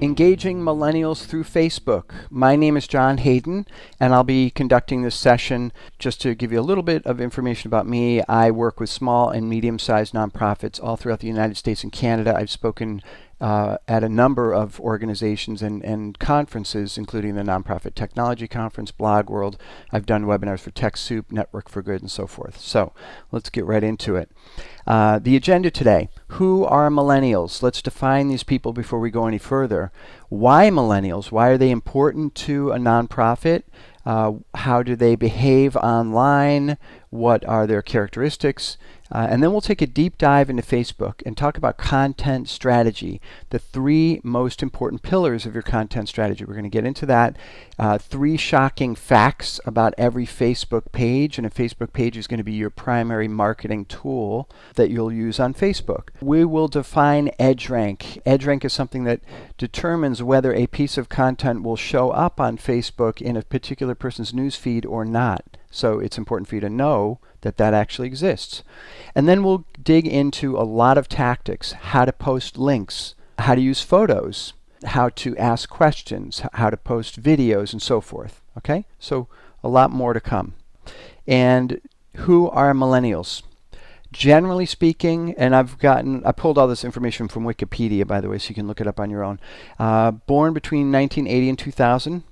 Engaging Millennials through Facebook. My name is John Hayden, and I'll be conducting this session. Just to give you a little bit of information about me, I work with small and medium-sized nonprofits all throughout the United States and Canada. I've spoken at a number of organizations and conferences, including the Nonprofit Technology Conference, Blog World. I've done webinars for TechSoup, Network for Good, and so forth. So let's get right into it. The agenda today: who are millennials? Let's define these people before we go any further. Why millennials? Why are they important to a nonprofit? How do they behave online? What are their characteristics? And then we'll take a deep dive into Facebook and talk about content strategy, the three most important pillars of your content strategy. We're going to get into that. Three shocking facts about every Facebook page, and a Facebook page is going to be your primary marketing tool that you'll use on Facebook. We will define EdgeRank. EdgeRank is something that determines whether a piece of content will show up on Facebook in a particular person's newsfeed or not. So it's important for you to know that that actually exists. And then we'll dig into a lot of tactics: how to post links, how to use photos, how to ask questions, how to post videos, and so forth. Okay? So a lot more to come. And who are millennials? Generally speaking, and I pulled all this information from Wikipedia, by the way, so you can look it up on your own. Born between 1980 and 2000.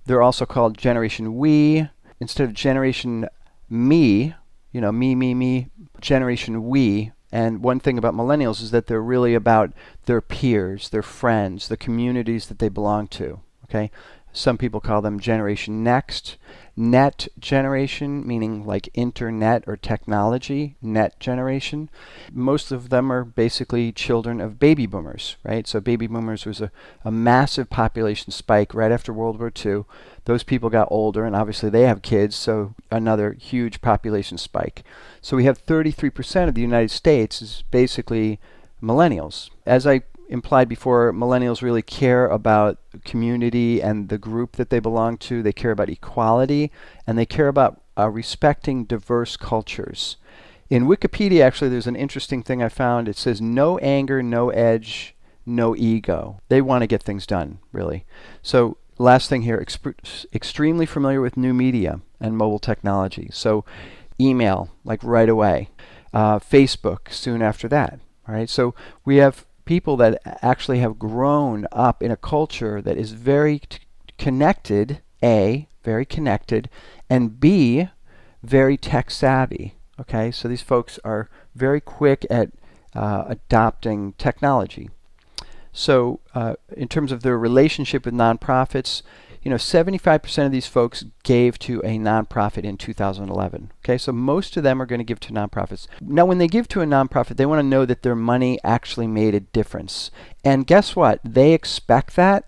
They're also called Generation We. Instead of Generation Me, me, Generation We. And one thing about millennials is that they're really about their peers, their friends, the communities that they belong to. Okay? Some people call them Generation Next. Net generation, meaning like internet or technology, net generation. Most of them are basically children of baby boomers, right? So baby boomers was a massive population spike right after World War II. Those people got older, and obviously they have kids, so another huge population spike. So we have 33% of the United States is basically millennials. As I implied before, millennials really care about community and the group that they belong to. They care about equality, and they care about respecting diverse cultures. In Wikipedia, actually, there's an interesting thing I found. It says, no anger, no edge, no ego. They want to get things done, really. So last thing here, extremely familiar with new media and mobile technology. So email, like right away. Facebook, soon after that. All right, so we have people that actually have grown up in a culture that is very connected, A, very connected, and B, very tech savvy. Okay, so these folks are very quick at adopting technology. So in terms of their relationship with nonprofits, 75% of these folks gave to a nonprofit in 2011. Okay, so most of them are going to give to nonprofits. Now, when they give to a nonprofit, they want to know that their money actually made a difference. And guess what? They expect that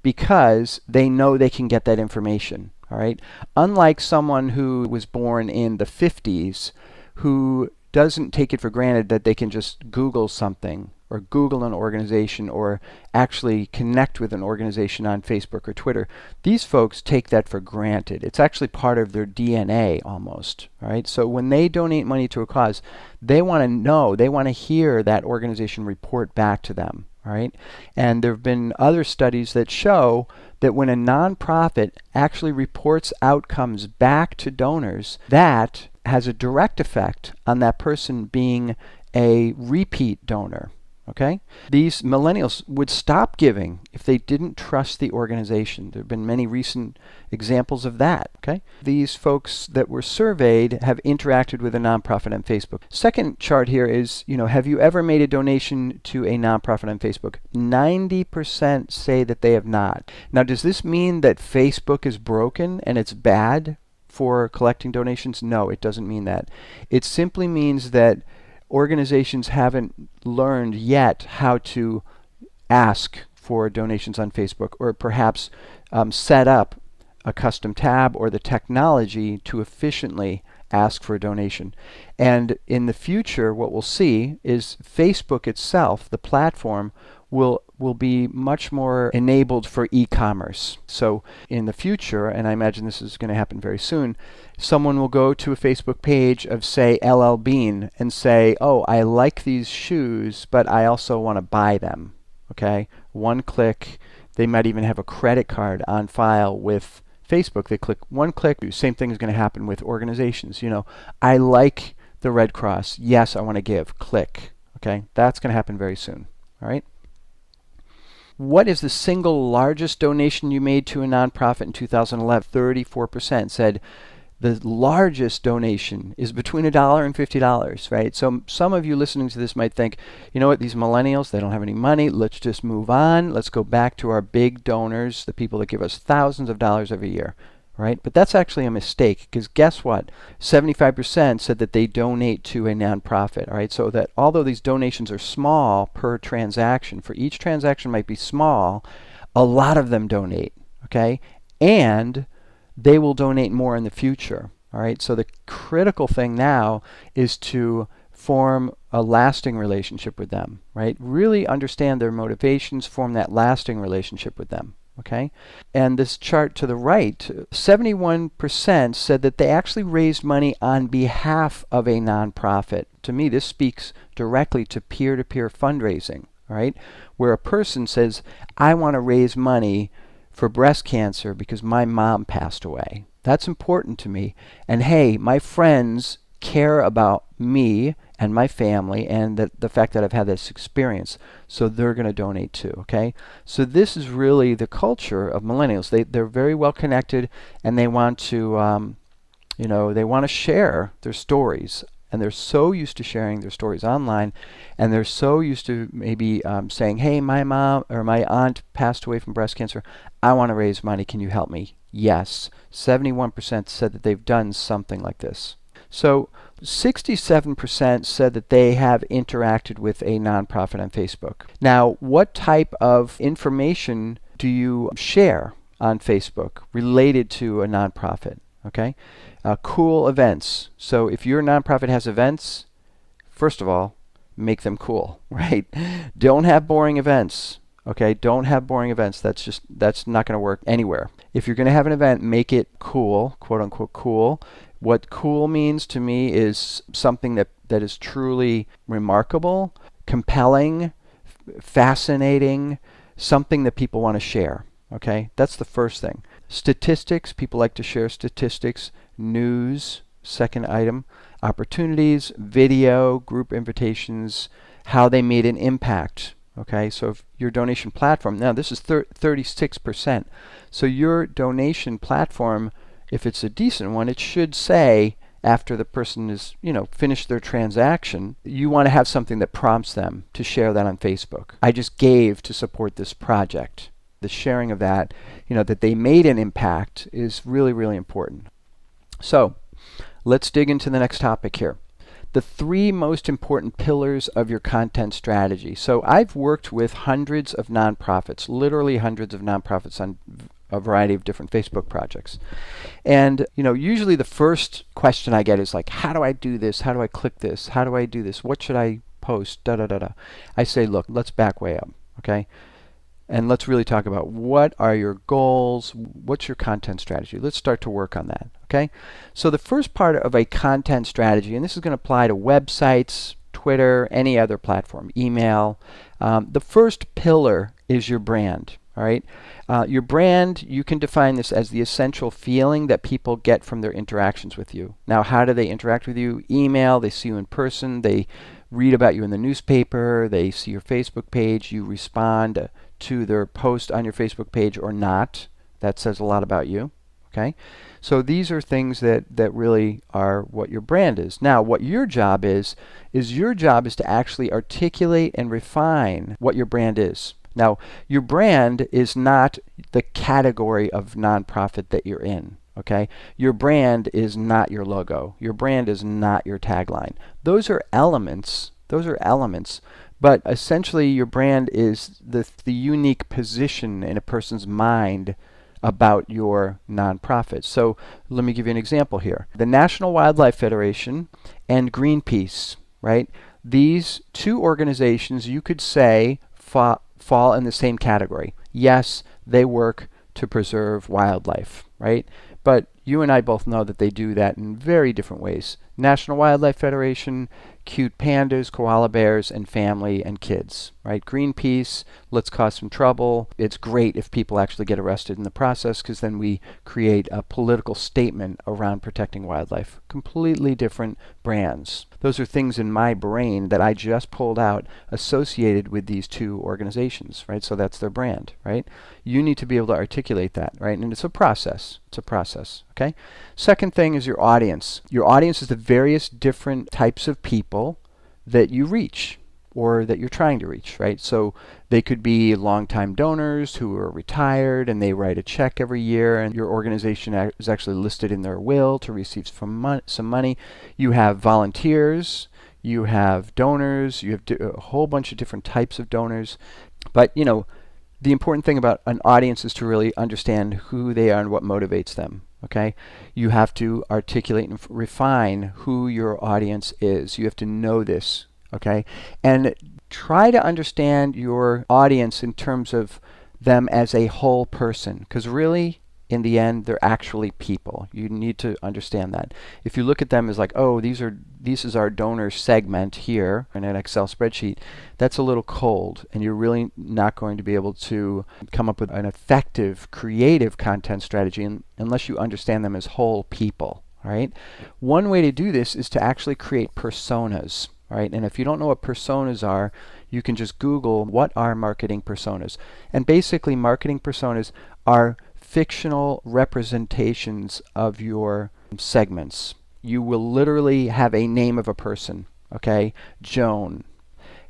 because they know they can get that information. All right? Unlike someone who was born in the 50s who doesn't take it for granted that they can just Google something, or Google an organization, or actually connect with an organization on Facebook or Twitter. These folks take that for granted. It's actually part of their DNA almost. All right? So when they donate money to a cause, they want to know, they want to hear that organization report back to them. All right? And there have been other studies that show that when a nonprofit actually reports outcomes back to donors, that has a direct effect on that person being a repeat donor. Okay? These millennials would stop giving if they didn't trust the organization. There have been many recent examples of that. Okay? These folks that were surveyed have interacted with a nonprofit on Facebook. Second chart here is, have you ever made a donation to a nonprofit on Facebook? 90% say that they have not. Now, does this mean that Facebook is broken and it's bad for collecting donations? No, it doesn't mean that. It simply means that organizations haven't learned yet how to ask for donations on Facebook, or perhaps set up a custom tab or the technology to efficiently ask for a donation. And in the future, what we'll see is Facebook itself, the platform, will be much more enabled for e-commerce. So in the future, and I imagine this is going to happen very soon, someone will go to a Facebook page of, say, LL Bean and say, oh, I like these shoes, but I also want to buy them. Okay? one click. They might even have a credit card on file with Facebook. They click one click. Same thing is going to happen with organizations. I like the Red Cross. Yes, I want to give. Click. Okay, that's going to happen very soon. All right. What is the single largest donation you made to a nonprofit in 2011? 34% said the largest donation is between $1 and $50, right? So some of you listening to this might think, you know what, these millennials, they don't have any money. Let's just move on. Let's go back to our big donors, the people that give us thousands of dollars every year, right? But that's actually a mistake, because guess what? 75% said that they donate to a nonprofit, all right? So that although these donations are small per transaction, for each transaction might be small, a lot of them donate, okay? And they will donate more in the future. All right. So the critical thing now is to form a lasting relationship with them. Right. Really understand their motivations. Form that lasting relationship with them. Okay. And this chart to the right, 71% said that they actually raised money on behalf of a nonprofit. To me, this speaks directly to peer-to-peer fundraising. All right. Where a person says, I want to raise money for breast cancer because my mom passed away. That's important to me. And hey, my friends care about me and my family and the fact that I've had this experience, so they're going to donate too, okay? So this is really the culture of millennials. They're very well connected, and they want to, they want to share their stories. And they're so used to sharing their stories online, and they're so used to maybe saying, hey, my mom or my aunt passed away from breast cancer. I want to raise money. Can you help me? Yes. 71% said that they've done something like this. So 67% said that they have interacted with a nonprofit on Facebook. Now, what type of information do you share on Facebook related to a nonprofit? Okay. Cool events. So if your nonprofit has events, first of all, make them cool, right? Don't have boring events. Okay, don't have boring events. That's not going to work anywhere. If you're going to have an event, make it cool, quote unquote cool. What cool means to me is something that is truly remarkable, compelling, fascinating, something that people want to share. Okay, that's the first thing. Statistics, people like to share statistics. News, second item. Opportunities, video, group invitations, how they made an impact. Okay, so if your donation platform, now this is 36%. So your donation platform, if it's a decent one, it should say after the person is, finished their transaction, you want to have something that prompts them to share that on Facebook. I just gave to support this project. The sharing of that, that they made an impact is really, really important. So let's dig into the next topic here. The 3 most important pillars of your content strategy. So I've worked with hundreds of nonprofits, literally hundreds of nonprofits on a variety of different Facebook projects. And, usually the first question I get is like, how do I do this? How do I click this? How do I do this? What should I post? Da da da da. I say, look, let's back way up, okay? And let's really talk about what are your goals? What's your content strategy? Let's start to work on that, okay? So the first part of a content strategy, and this is going to apply to websites, Twitter, any other platform, email. The first pillar is your brand, all right? Your brand, you can define this as the essential feeling that people get from their interactions with you. Now, how do they interact with you? Email, they see you in person, they read about you in the newspaper, they see your Facebook page, you respond to their post on your Facebook page or not. That says a lot about you, okay? So these are things that really are what your brand is. Now, what your job is your job is to actually articulate and refine what your brand is. Now, your brand is not the category of nonprofit that you're in, okay? Your brand is not your logo. Your brand is not your tagline. Those are elements, but essentially your brand is the unique position in a person's mind about your nonprofit. So let me give you an example here. The National Wildlife Federation and Greenpeace, right? These 2 organizations, you could say, fall in the same category. Yes, they work to preserve wildlife, right? But you and I both know that they do that in very different ways. National Wildlife Federation, cute pandas, koala bears, and family and kids, right? Greenpeace, let's cause some trouble. It's great if people actually get arrested in the process, because then we create a political statement around protecting wildlife. Completely different brands. Those are things in my brain that I just pulled out associated with these two organizations, right? So that's their brand, right? You need to be able to articulate that, right? And it's a process. It's a process, okay? Second thing is your audience. Your audience is the various different types of people that you reach or that you're trying to reach, right? So they could be longtime donors who are retired and they write a check every year, and your organization is actually listed in their will to receive some money. You have volunteers, you have donors, you have a whole bunch of different types of donors. But, you know, the important thing about an audience is to really understand who they are and what motivates them. Okay, you have to articulate and refine who your audience is. You have to know this. Okay, and try to understand your audience in terms of them as a whole person, because really, in the end, they're actually people. You need to understand that. If you look at them as like, oh, this is our donor segment here in an Excel spreadsheet, that's a little cold, and you're really not going to be able to come up with an effective, creative content strategy unless you understand them as whole people. All right. One way to do this is to actually create personas. Right? And if you don't know what personas are, you can just Google what are marketing personas. And basically, marketing personas are fictional representations of your segments. You will literally have a name of a person, okay? Joan.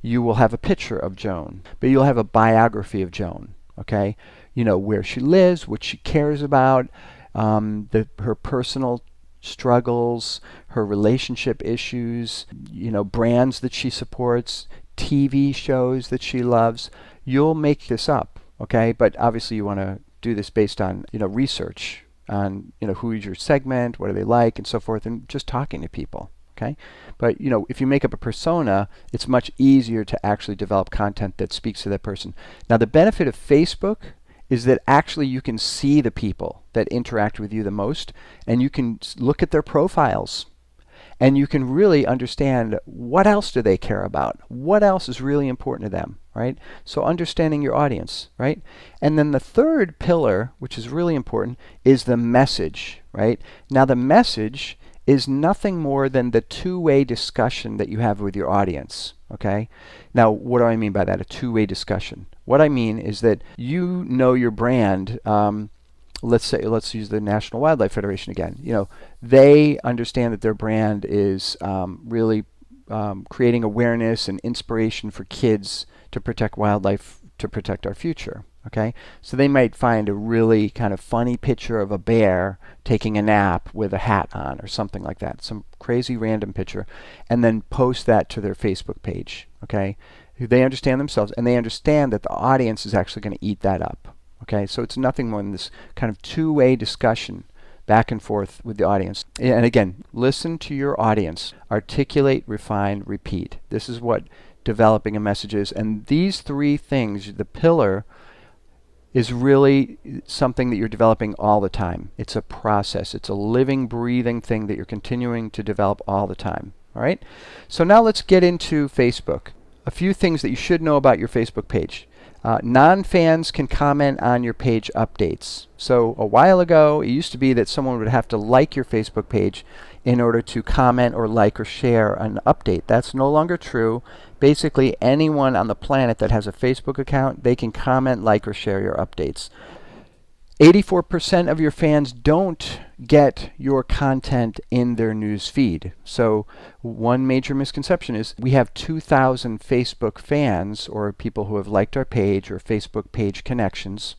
You will have a picture of Joan, but you'll have a biography of Joan, okay? You know, where she lives, what she cares about, her personal struggles, her relationship issues, you know, brands that she supports, TV shows that she loves. You'll make this up, okay? But obviously you want to do this based on, you know, research on, you know, who is your segment, what do they like, and so forth, and just talking to people, okay? But, you know, if you make up a persona, it's much easier to actually develop content that speaks to that person. Now, the benefit of Facebook is that actually you can see the people that interact with you the most, and you can look at their profiles, and you can really understand what else do they care about, what else is really important to them, right? So understanding your audience, right? And then the third pillar, which is really important, is the message, right? Now the message is nothing more than the two-way discussion that you have with your audience, okay? Now, what do I mean by that, a two-way discussion? What I mean is that you know your brand. Let's use the National Wildlife Federation again. You know, they understand that their brand is really creating awareness and inspiration for kids to protect wildlife, to protect our future. Okay, so they might find a really kind of funny picture of a bear taking a nap with a hat on or something like that, some crazy random picture, and then post that to their Facebook page. Okay, they understand themselves, and they understand that the audience is actually going to eat that up. Okay, so it's nothing more than this kind of two-way discussion back and forth with the audience. And again, listen to your audience. Articulate, refine, repeat. This is what developing a message is. And these three things, the pillar, is really something that you're developing all the time. It's a process. It's a living, breathing thing that you're continuing to develop all the time. All right? So now let's get into Facebook. A few things that you should know about your Facebook page. Non-fans can comment on your page updates. So a while ago, it used to be that someone would have to like your Facebook page in order to comment or like or share an update. That's no longer true. Basically, anyone on the planet that has a Facebook account, they can comment, like, or share your updates. 84% of your fans don't get your content in their news feed. So one major misconception is we have 2,000 Facebook fans, or people who have liked our page, or Facebook page connections.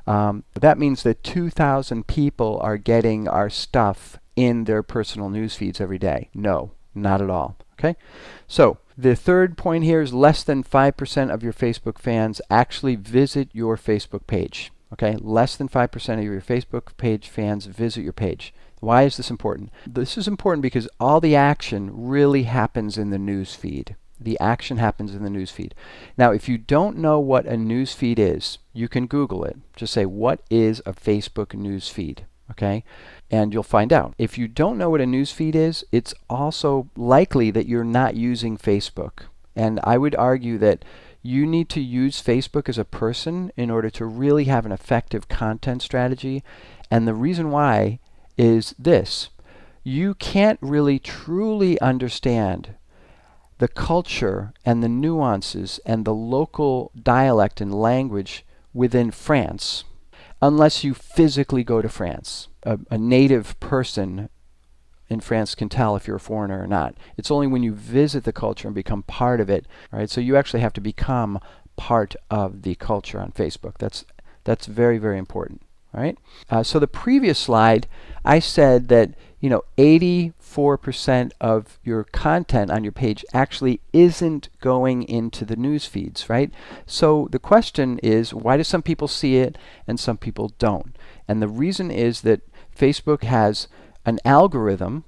That means that 2,000 people are getting our stuff in their personal news feeds every day. No, not at all. Okay? So the third point here is less than 5% of your Facebook fans actually visit your Facebook page. Okay, less than 5% of your Facebook page fans visit your page. Why is this important? This is important because all the action really happens in the news feed. The action happens in the news feed. Now, if you don't know what a news feed is, you can Google it. Just say, what is a Facebook news feed? okay? And you'll find out. If you don't know what a newsfeed is, it's also likely that you're not using Facebook. And I would argue that you need to use Facebook as a person in order to really have an effective content strategy. And the reason why is this. You can't really truly understand the culture and the nuances and the local dialect and language within France unless you physically go to France. A native person in France can tell if you're a foreigner or not. It's only when you visit the culture and become part of it, right? So you actually have to become part of the culture on Facebook. That's very, very important, right? So the previous slide, I said that 84% of your content on your page actually isn't going into the news feeds, right? So the question is, why do some people see it and some people don't? And the reason is that Facebook has an algorithm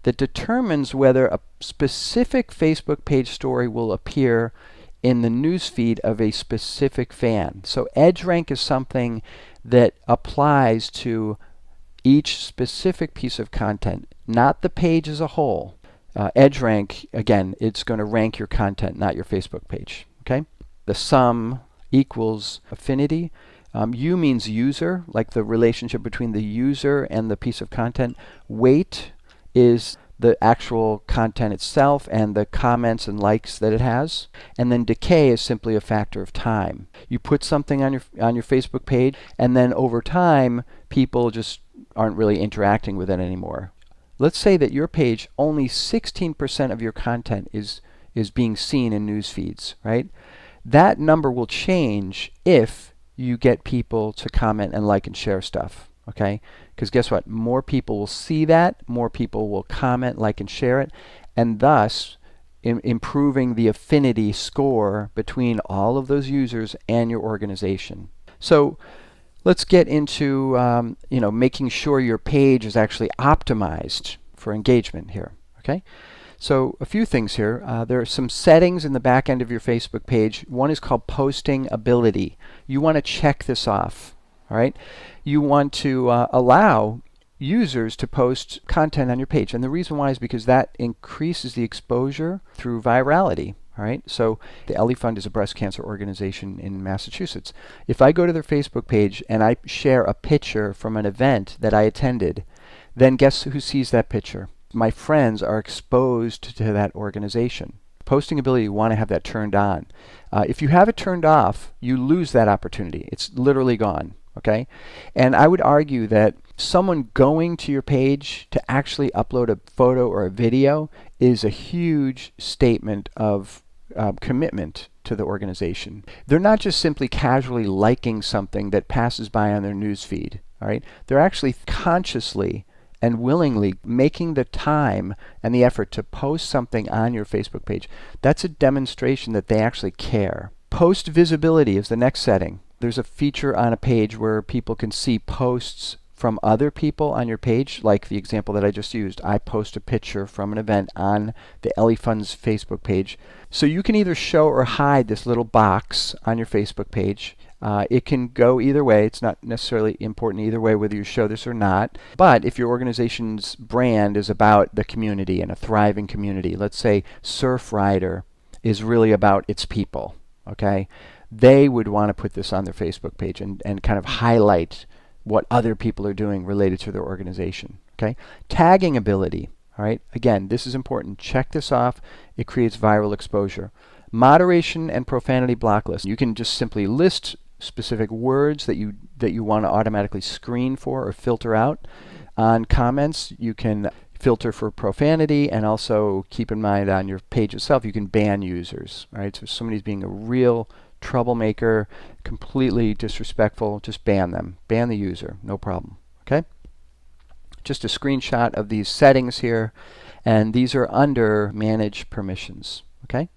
that determines whether a specific Facebook page story will appear in the newsfeed of a specific fan. So EdgeRank is something that applies to each specific piece of content, not the page as a whole. EdgeRank, again, it's going to rank your content, not your Facebook page. Okay? The sum equals affinity. U means user, like the relationship between the user and the piece of content. Weight is the actual content itself and the comments and likes that it has. And then decay is simply a factor of time. You put something on your Facebook page, and then over time, people just aren't really interacting with it anymore. Let's say that your page, only 16% of your content is being seen in news feeds, right? That number will change if you get people to comment and like and share stuff, okay? Because guess what? More people will see that, more people will comment, like, and share it, and thus improving the affinity score between all of those users and your organization. So let's get into making sure your page is actually optimized for engagement here, okay? So a few things here. There are some settings in the back end of your Facebook page. One is called posting ability. You want to check this off, all right? You want to allow users to post content on your page. And the reason why is because that increases the exposure through virality, all right? So the Ellie Fund is a breast cancer organization in Massachusetts. If I go to their Facebook page and I share a picture from an event that I attended, then guess who sees that picture? My friends are exposed to that organization. Posting ability, you want to have that turned on. If you have it turned off, you lose that opportunity. It's literally gone, okay? And I would argue that someone going to your page to actually upload a photo or a video is a huge statement of commitment to the organization. They're not just simply casually liking something that passes by on their news feed, all right? They're actually consciously and willingly making the time and the effort to post something on your Facebook page. That's a demonstration that they actually care. Post visibility is the next setting. There's a feature on a page where people can see posts from other people on your page, like the example that I just used. I post a picture from an event on the Ellie Fund's Facebook page. So you can either show or hide this little box on your Facebook page. It can go either way. It's not necessarily important either way whether you show this or not. But if your organization's brand is about the community and a thriving community, let's say Surfrider is really about its people, okay? They would want to put this on their Facebook page and kind of highlight what other people are doing related to their organization, okay? Tagging ability, all right? Again, this is important. Check this off. It creates viral exposure. Moderation and profanity block list. You can just simply list specific words that you want to automatically screen for or filter out. On comments, you can filter for profanity, and also keep in mind on your page itself, you can ban users, right? So if somebody's being a real troublemaker, completely disrespectful, just ban them. Ban the user, no problem, okay? Just a screenshot of these settings here, and these are under Manage Permissions, okay?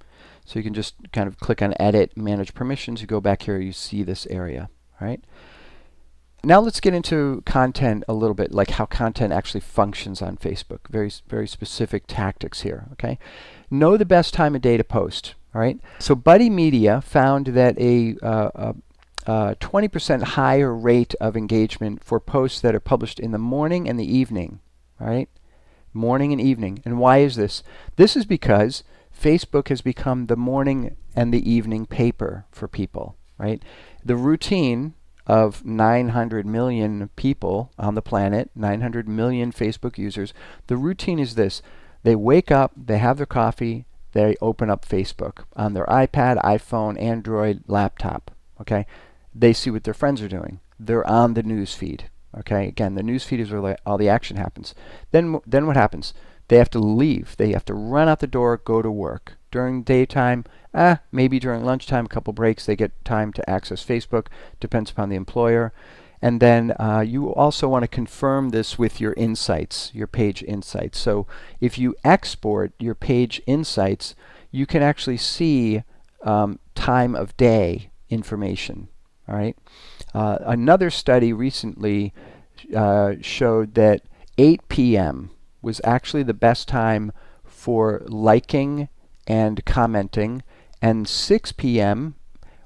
So you can just kind of click on Edit, Manage Permissions. You go back here, you see this area, all right? Now let's get into content a little bit, like how content actually functions on Facebook. Very specific tactics here, okay? Know the best time of day to post, all right? So Buddy Media found that 20% higher rate of engagement for posts that are published in the morning and the evening, right? Morning and evening. And why is this? This is because Facebook has become the morning and the evening paper for people, right? The routine of 900 million people on the planet, 900 million Facebook users, the routine is this. They wake up, they have their coffee, they open up Facebook on their iPad, iPhone, Android, laptop, okay? They see what their friends are doing. They're on the news feed. Okay, again, the news feed is where all the action happens. Then what happens? They have to leave. They have to run out the door, go to work. During daytime, maybe during lunchtime, a couple breaks, they get time to access Facebook. Depends upon the employer. And then you also want to confirm this with your insights, your page insights. So if you export your page insights, you can actually see time of day information. All right. Another study recently showed that 8 p.m. was actually the best time for liking and commenting, and 6 p.m.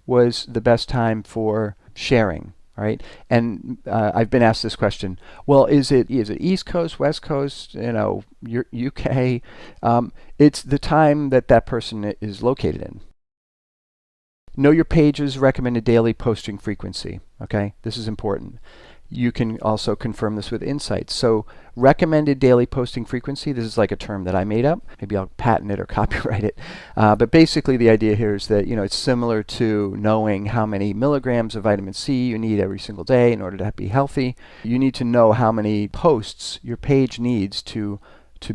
was the best time for sharing. All right. And I've been asked this question. Well, is it East Coast, West Coast, UK? It's the time that that person is located in. Know your page's recommended daily posting frequency. Okay, this is important. You can also confirm this with insights. So recommended daily posting frequency, this is like a term that I made up. Maybe I'll patent it or copyright it. But basically the idea here is that it's similar to knowing how many milligrams of vitamin C you need every single day in order to be healthy. You need to know how many posts your page needs to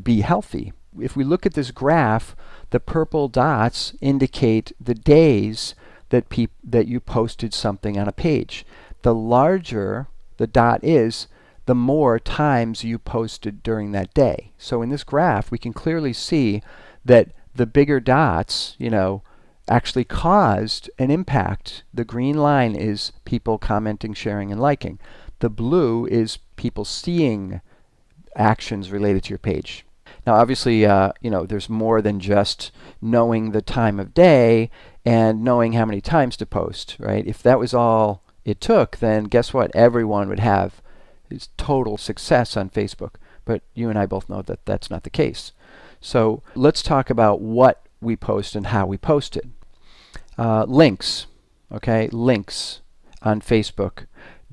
be healthy. If we look at this graph, the purple dots indicate the days that you posted something on a page. The larger the dot is, the more times you posted during that day. So in this graph, we can clearly see that the bigger dots, actually caused an impact. The green line is people commenting, sharing, and liking. The blue is people seeing actions related to your page. Now, obviously, there's more than just knowing the time of day and knowing how many times to post, right? If that was all it took, then guess what? Everyone would have total success on Facebook. But you and I both know that that's not the case. So let's talk about what we post and how we post it. Links, okay? Links on Facebook.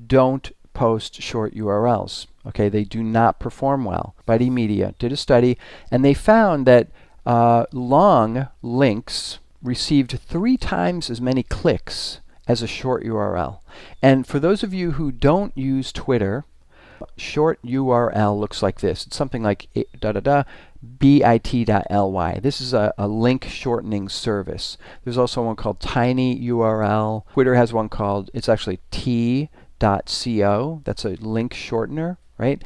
Don't post short URLs. Okay, they do not perform well. Buddy Media did a study, and they found that long links received 3 times as many clicks as a short URL. And for those of you who don't use Twitter, short URL looks like this. It's something like bit.ly. This is a link shortening service. There's also one called Tiny URL. Twitter has one called, it's actually t.co. That's a link shortener, right?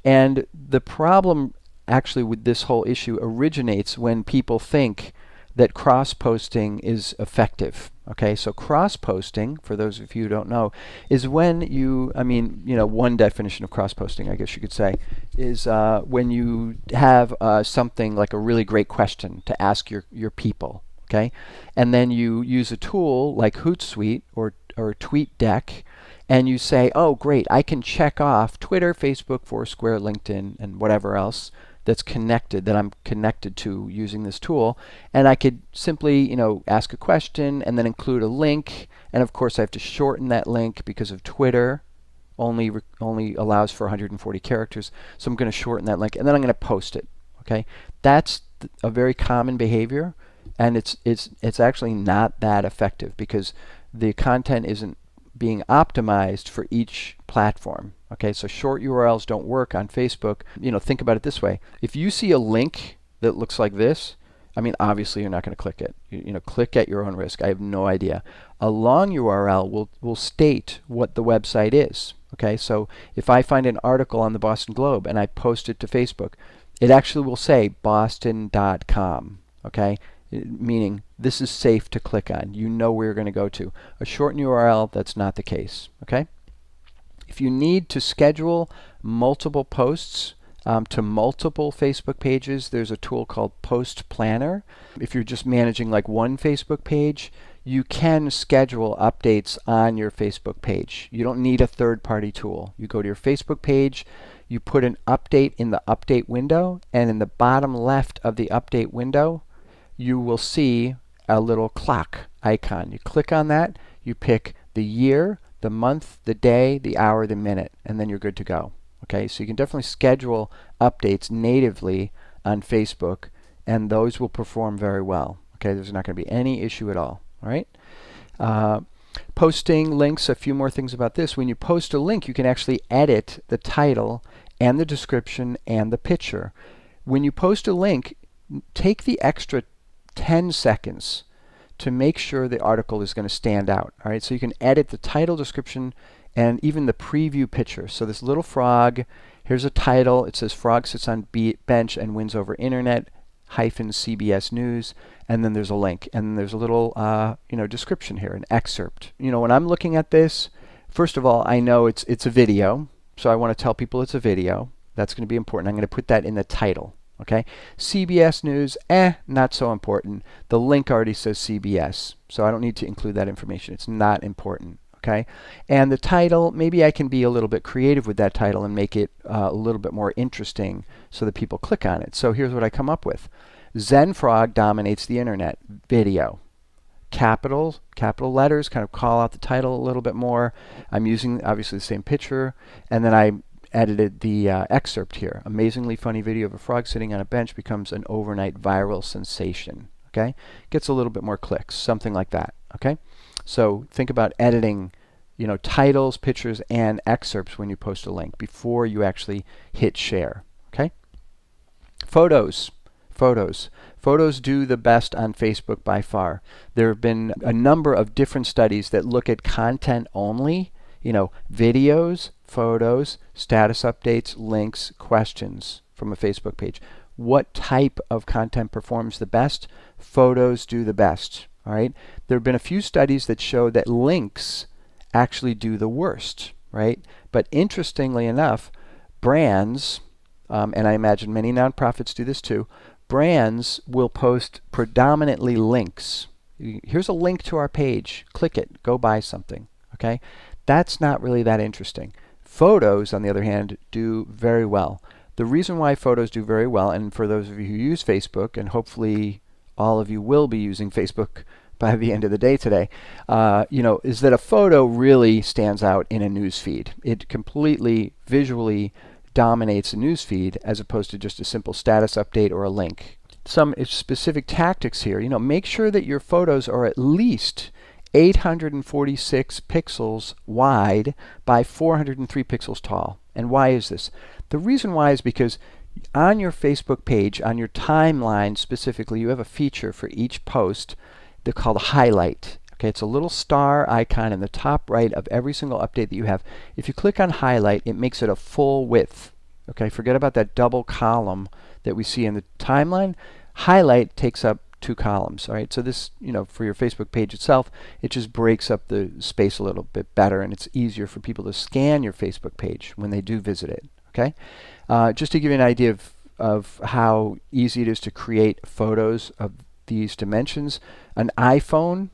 And the problem actually with this whole issue originates when people think that cross-posting is effective. Okay, so cross-posting, for those of you who don't know, is when one definition of cross-posting, I guess you could say, is when you have something like a really great question to ask your people, okay? And then you use a tool like Hootsuite or TweetDeck, and you say, oh, great, I can check off Twitter, Facebook, Foursquare, LinkedIn, and whatever else that's connected, that I'm connected to using this tool, and I could simply, ask a question and then include a link, and of course I have to shorten that link because of Twitter only allows for 140 characters, so I'm going to shorten that link, and then I'm going to post it. Okay, that's a very common behavior, and it's actually not that effective because the content isn't being optimized for each platform. Okay, so short URLs don't work on Facebook. Think about it this way. If you see a link that looks like this, obviously you're not going to click it. Click at your own risk. I have no idea. A long URL will state what the website is. Okay, so if I find an article on the Boston Globe and I post it to Facebook, it actually will say boston.com. Okay, meaning this is safe to click on. You know where you're going to go to. A shortened URL, that's not the case. Okay. If you need to schedule multiple posts to multiple Facebook pages, there's a tool called Post Planner. If you're just managing like one Facebook page, you can schedule updates on your Facebook page. You don't need a third-party tool. You go to your Facebook page, you put an update in the update window, and in the bottom left of the update window, you will see a little clock icon. You click on that, you pick the year, the month, the day, the hour, the minute, and then you're good to go. Okay, so you can definitely schedule updates natively on Facebook, and those will perform very well. Okay, there's not going to be any issue at all. All right. Posting links, a few more things about this. When you post a link, you can actually edit the title and the description and the picture. When you post a link, take the extra 10 seconds to make sure the article is going to stand out. All right, so you can edit the title, description, and even the preview picture. So this little frog, here's a title. It says frog sits on bench and wins over internet -CBS News, and then there's a link, and there's a little description here, an excerpt. When I'm looking at this, first of all, I know it's a video, so I want to tell people it's a video. That's going to be important. I'm going to put that in the title. Okay, CBS News, not so important. The link already says CBS, so I don't need to include that information. It's not important. Okay, and the title, maybe I can be a little bit creative with that title and make it a little bit more interesting so that people click on it. So here's what I come up with. Zen Frog dominates the internet. Video. Capital letters, kind of call out the title a little bit more. I'm using obviously the same picture, and then I edited the excerpt here. Amazingly funny video of a frog sitting on a bench becomes an overnight viral sensation. Okay, gets a little bit more clicks, something like that. Okay, so think about editing, titles, pictures, and excerpts when you post a link before you actually hit share. Okay, photos do the best on Facebook by far. There have been a number of different studies that look at content only. Videos, photos, status updates, links, questions from a Facebook page. What type of content performs the best? Photos do the best. All right. There have been a few studies that show that links actually do the worst. Right. But interestingly enough, brands, and I imagine many nonprofits do this too, brands will post predominantly links. Here's a link to our page. Click it. Go buy something. Okay. That's not really that interesting. Photos, on the other hand, do very well. The reason why photos do very well, and for those of you who use Facebook, and hopefully all of you will be using Facebook by the end of the day today, is that a photo really stands out in a news feed. It completely visually dominates a news feed as opposed to just a simple status update or a link. Some specific tactics here. Make sure that your photos are at least 846 pixels wide by 403 pixels tall. And why is this? The reason why is because on your Facebook page, on your timeline specifically, you have a feature for each post they're called highlight. Okay, it's a little star icon in the top right of every single update that you have. If you click on highlight, it makes it a full width. Okay, forget about that double column that we see in the timeline. Highlight takes up 2 columns. All right, so this, for your Facebook page itself, it just breaks up the space a little bit better, and it's easier for people to scan your Facebook page when they do visit it. Okay, just to give you an idea of how easy it is to create photos of these dimensions, an iPhone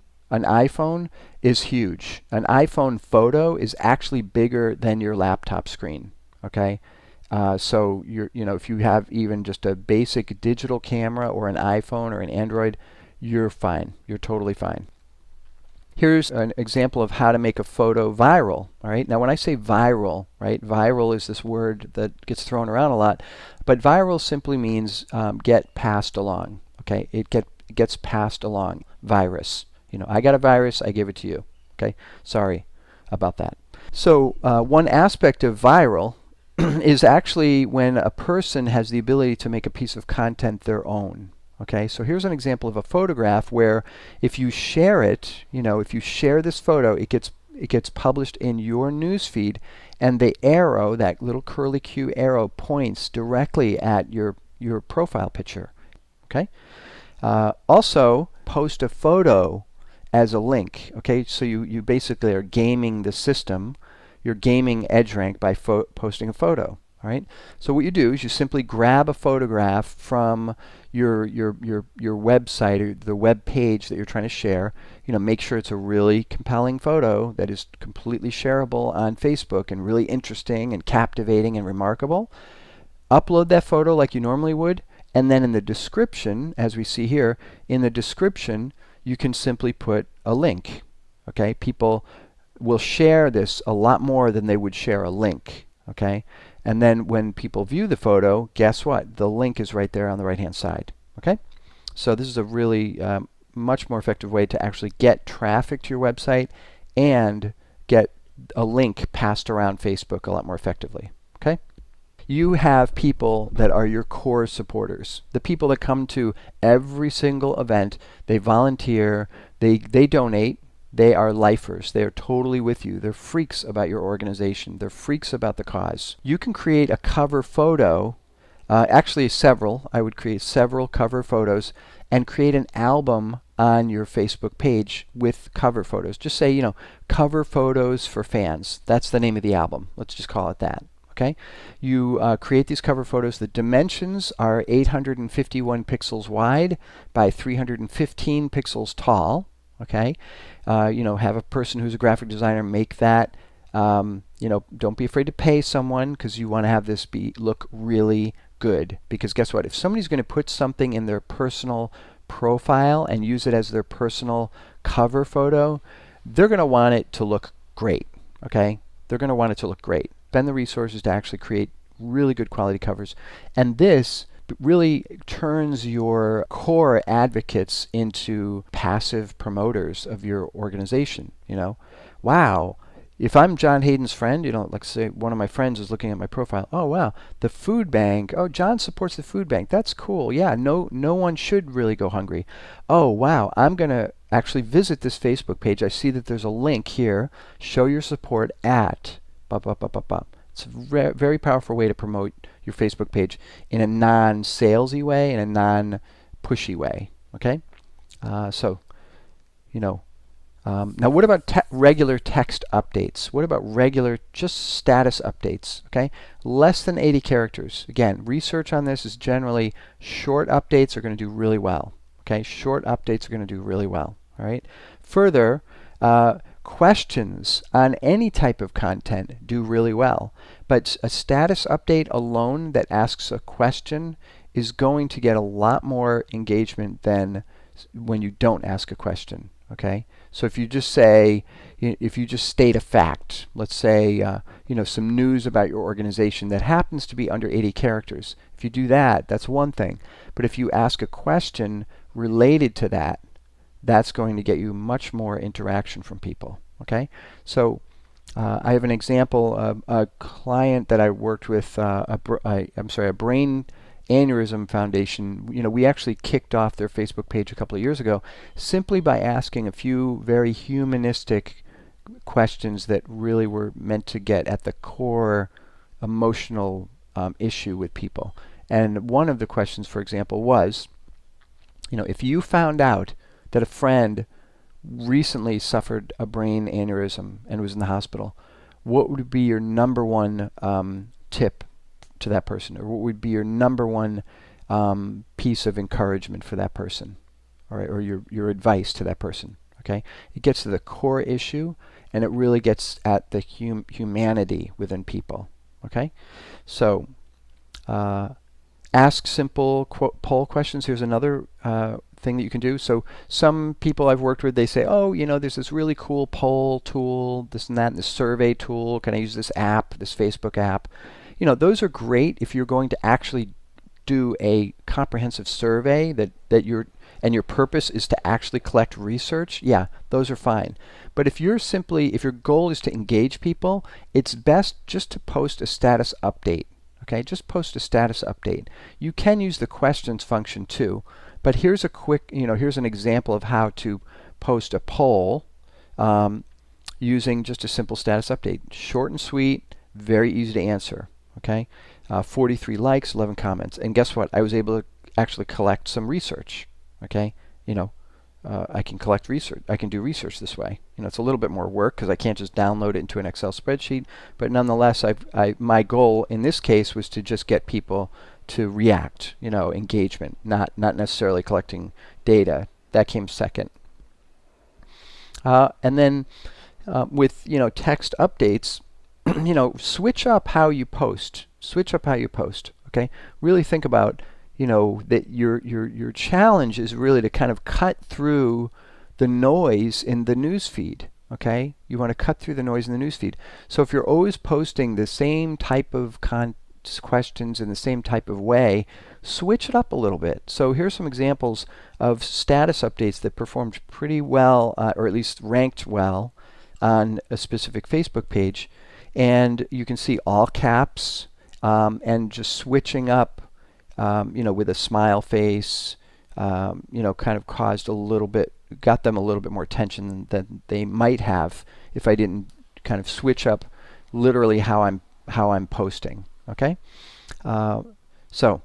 is huge. An iPhone photo is actually bigger than your laptop screen. Okay. So if you have even just a basic digital camera or an iPhone or an Android, you're fine. You're totally fine. Here's an example of how to make a photo viral. All right. Now, when I say viral, right, viral is this word that gets thrown around a lot, but viral simply means get passed along. Okay. It gets passed along. Virus. I got a virus. I give it to you. Okay. Sorry about that. So one aspect of viral is actually when a person has the ability to make a piece of content their own. Okay, so here's an example of a photograph where if you share it, if you share this photo, it gets published in your news feed, and the arrow, that little curly Q arrow, points directly at your profile picture. Okay, also post a photo as a link. Okay, so you basically are gaming the system. You're gaming EdgeRank by posting a photo. All right. So what you do is you simply grab a photograph from your website or the web page that you're trying to share. Make sure it's a really compelling photo that is completely shareable on Facebook and really interesting and captivating and remarkable. Upload that photo like you normally would, and then in the description, as we see here, in the description, you can simply put a link. Okay. People will share this a lot more than they would share a link. Okay. And then when people view the photo, guess what? The link is right there on the right-hand side. Okay? So this is a really much more effective way to actually get traffic to your website and get a link passed around Facebook a lot more effectively. Okay? You have people that are your core supporters. The people that come to every single event, they volunteer, they donate. They are lifers. They are totally with you. They're freaks about your organization. They're freaks about the cause. You can create a cover photo, actually several. I would create several cover photos and create an album on your Facebook page with cover photos. Just say, cover photos for fans. That's the name of the album. Let's just call it that. Okay? You create these cover photos. The dimensions are 851 pixels wide by 315 pixels tall. Okay, have a person who's a graphic designer make that. Don't be afraid to pay someone because you want to have this look really good. Because guess what? If somebody's going to put something in their personal profile and use it as their personal cover photo, they're going to want it to look great. Okay, they're going to want it to look great. Spend the resources to actually create really good quality covers, and this really turns your core advocates into passive promoters of your organization. Wow, if I'm John Hayden's friend, like say one of my friends is looking at my profile, oh wow, the food bank, oh John supports the food bank, that's cool. Yeah, no one should really go hungry. Oh wow, I'm gonna actually visit this Facebook page. I see that there's a link here, show your support at blah, blah, blah, blah, blah. It's a very powerful way to promote your Facebook page in a non-salesy way, in a non-pushy way. Okay, now what about regular text updates? What about regular just status updates? Okay, less than 80 characters. Again, research on this is generally short updates are going to do really well. Okay, short updates are going to do really well. All right. Further, questions on any type of content do really well, but a status update alone that asks a question is going to get a lot more engagement than when you don't ask a question. Okay, so if you just say, if you just state a fact, let's say some news about your organization that happens to be under 80 characters, if you do that, that's one thing. But if you ask a question related to that, that's going to get you much more interaction from people. Okay, so I have an example of a client that I worked with, a brain aneurysm foundation. We actually kicked off their Facebook page a couple of years ago simply by asking a few very humanistic questions that really were meant to get at the core emotional issue with people. And one of the questions, for example, was, if you found out that a friend recently suffered a brain aneurysm and was in the hospital, what would be your number one tip to that person, or what would be your number one piece of encouragement for that person, all right, or your advice to that person? Okay, it gets to the core issue, and it really gets at the humanity within people. Okay, so ask simple poll questions. Here's another thing that you can do. So some people I've worked with, they say, oh, there's this really cool poll tool, this and that, and this survey tool. Can I use this app, this Facebook app? Those are great if you're going to actually do a comprehensive survey that your purpose is to actually collect research. Yeah, those are fine. But if your goal is to engage people, it's best just to post a status update. Okay, just post a status update. You can use the questions function too, but here's here's an example of how to post a poll using just a simple status update. Short and sweet, very easy to answer. Okay, 43 likes, 11 comments, and guess what? I was able to actually collect some research. Okay, I can collect research. I can do research this way. It's a little bit more work because I can't just download it into an Excel spreadsheet. But nonetheless, my goal in this case was to just get people to react. Engagement, not necessarily collecting data. That came second. And then with text updates, switch up how you post. Switch up how you post. Okay, really think about that your challenge is really to kind of cut through the noise in the news feed. Okay, you want to cut through the noise in the news feed. So if you're always posting the same type of questions in the same type of way, switch it up a little bit. So here's some examples of status updates that performed pretty well, or at least ranked well on a specific Facebook page. And you can see all caps, and just switching up with a smile face, kind of caused a little bit, got them a little bit more attention than they might have if I didn't kind of switch up literally how I'm posting. Okay, so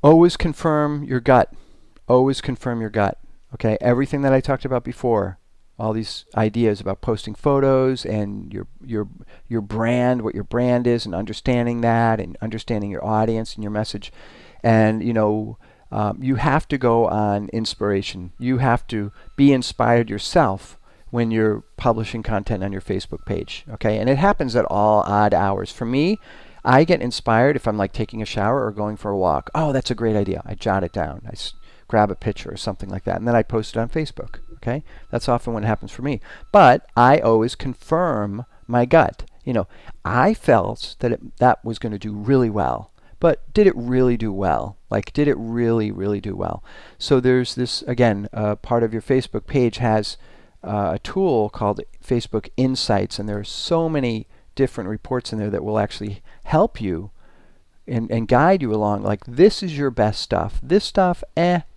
always confirm your gut. Always confirm your gut. Okay, everything that I talked about before, all these ideas about posting photos and your brand, what your brand is, and understanding that, and understanding your audience and your message. And you have to go on inspiration. You have to be inspired yourself when you're publishing content on your Facebook page. Okay, and it happens at all odd hours. For me, I get inspired if I'm like taking a shower or going for a walk. Oh, that's a great idea. I jot it down. I grab a picture or something like that, and then I post it on Facebook. Okay, that's often what happens for me. But I always confirm my gut. I felt that that was going to do really well. But did it really do well? Like, did it really, really do well? So there's this, again, part of your Facebook page has a tool called Facebook Insights, and there are so many different reports in there that will actually help you and guide you along. Like, this is your best stuff. This stuff,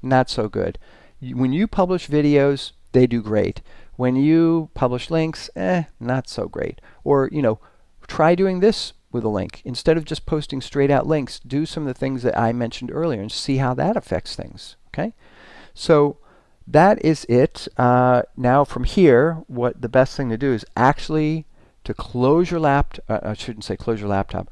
not so good. When you publish videos, they do great. When you publish links, not so great. Or, try doing this with a link. Instead of just posting straight out links, do some of the things that I mentioned earlier and see how that affects things. Okay? So that is it. Now from here, what the best thing to do is actually to close your laptop. I shouldn't say close your laptop.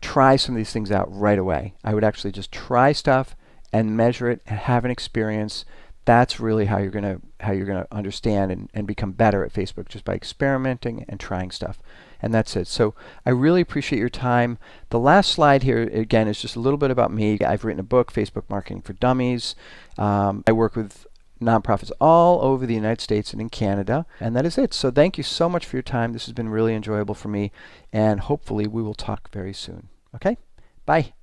Try some of these things out right away. I would actually just try stuff and measure it and have an experience. That's really how you're gonna understand and become better at Facebook, just by experimenting and trying stuff. And that's it. So I really appreciate your time. The last slide here, again, is just a little bit about me. I've written a book, Facebook Marketing for Dummies. I work with nonprofits all over the United States and in Canada. And that is it. So thank you so much for your time. This has been really enjoyable for me. And hopefully we will talk very soon. Okay? Bye.